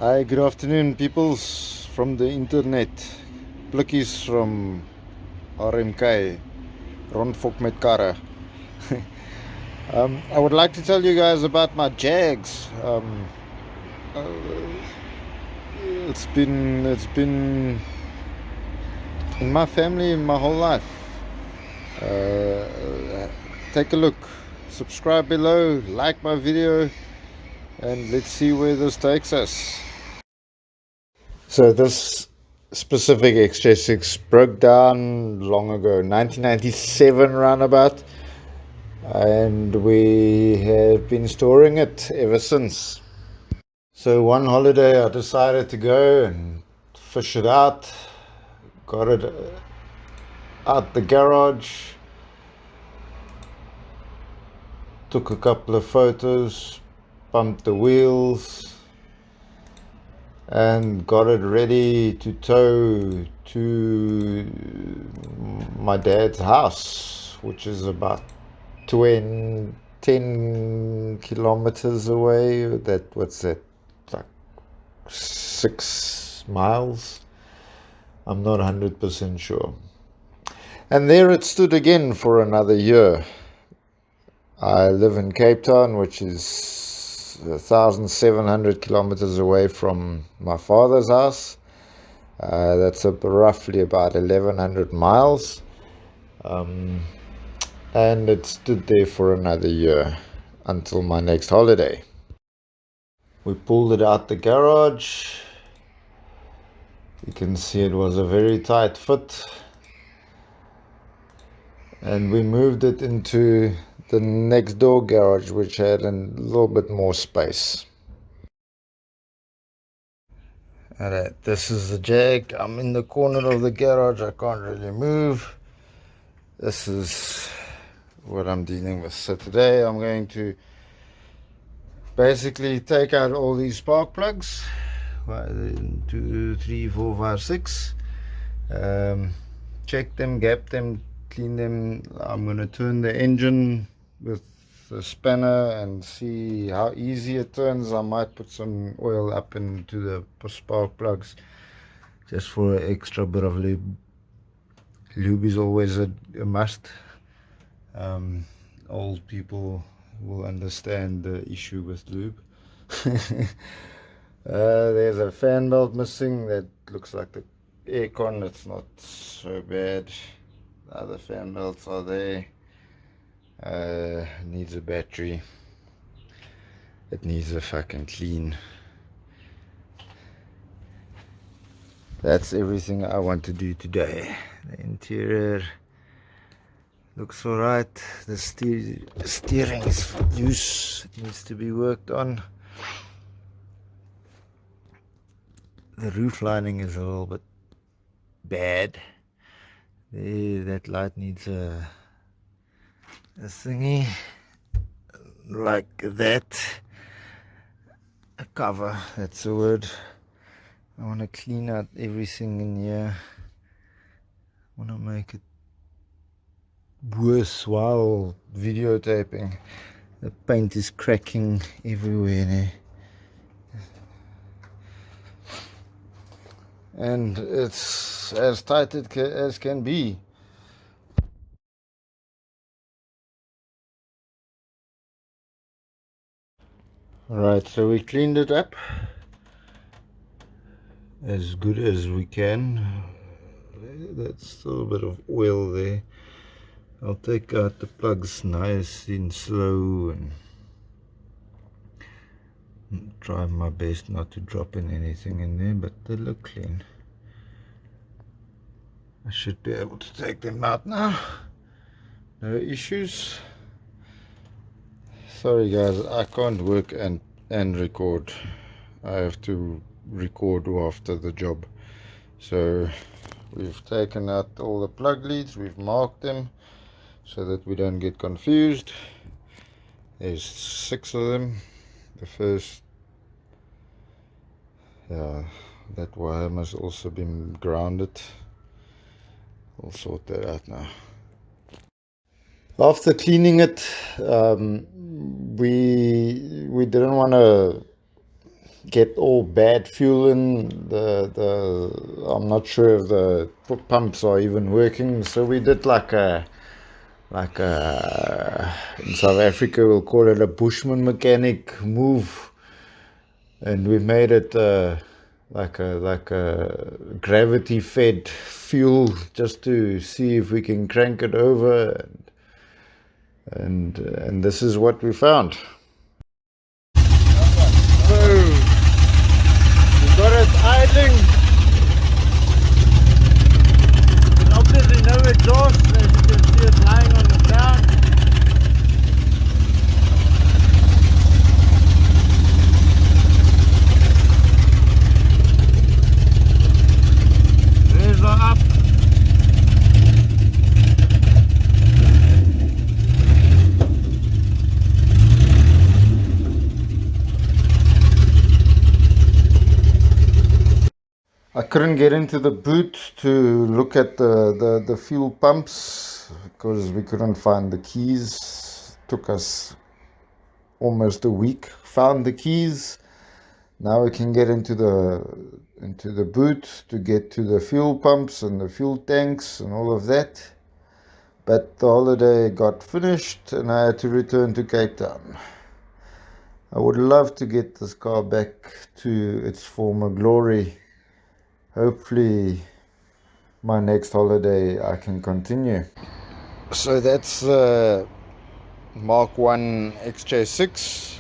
Hi, good afternoon, peoples from the internet. Blikkies from RMK, Rondfok met karre. I would like to tell you guys about my Jags. Uh, it's been in my family my whole life. Take a look, subscribe below, like my video, and let's see where this takes us. So this specific XJ6 broke down long ago, 1997 roundabout, and we have been storing it ever since. So one holiday I decided to go and fish it out, got it out the garage, took a couple of photos, pumped the wheels, and got it ready to tow to my dad's house, which is about 10 kilometers away. What's that, like 6 miles? I'm not 100% sure. And there it stood again for another year. I live in Cape Town, which is 1,700 kilometers away from my father's house. That's roughly about 1,100 miles. And it stood there for another year until my next holiday. We pulled it out the garage. You can see it was a very tight fit. And we moved it into the next door garage, which had a little bit more space. Alright, this is the Jag. I'm in the corner of the garage. I can't really move. This is what I'm dealing with. So today I'm going to basically take out all these spark plugs. 1, 2, 3, 4, 5, 6. Check them, gap them, clean them. I'm going to turn the engine with the spanner and see how easy it turns. I might put some oil up into the spark plugs just for an extra bit of lube. Lube is always a must. Old people will understand the issue with lube. There's a fan belt missing. That looks like the aircon. It's not so bad. The other fan belts are there. Needs a battery. It needs a fucking clean. That's everything I want to do today. The interior looks alright. The steering is loose. It needs to be worked on. The roof lining is a little bit bad. That light needs a thingy like that. A cover, that's the word. I want to clean out everything in here. I want to make it worse while videotaping. The paint is cracking everywhere now. And it's as tight as can be. Alright, so we cleaned it up as good as we can. That's still a bit of oil there. I'll take out the plugs nice and slow and try my best not to drop in anything in there, but they look clean. I should be able to take them out now. No issues. Sorry guys, I can't work and record. I have to record after the job. So we've taken out all the plug leads, we've marked them so that we don't get confused. There's 6 of them. The first, that wire must also be grounded. We'll sort that out now. After cleaning it, we didn't want to get all bad fuel in. I'm not sure if the pumps are even working. So we did like a in South Africa we'll call it a bushman mechanic move, and we made it like a gravity fed fuel just to see if we can crank it over, and this is what we found. So we got it idling. There's obviously no exhaust, as you can see it lying on the ground. There's the up. I couldn't get into the boot to look at the fuel pumps because we couldn't find the keys. Took us almost a week. Found the keys. Now we can get into the boot to get to the fuel pumps and the fuel tanks and all of that. But the holiday got finished and I had to return to Cape Town. I would love to get this car back to its former glory. Hopefully my next holiday I can continue. So that's Mark 1 XJ6.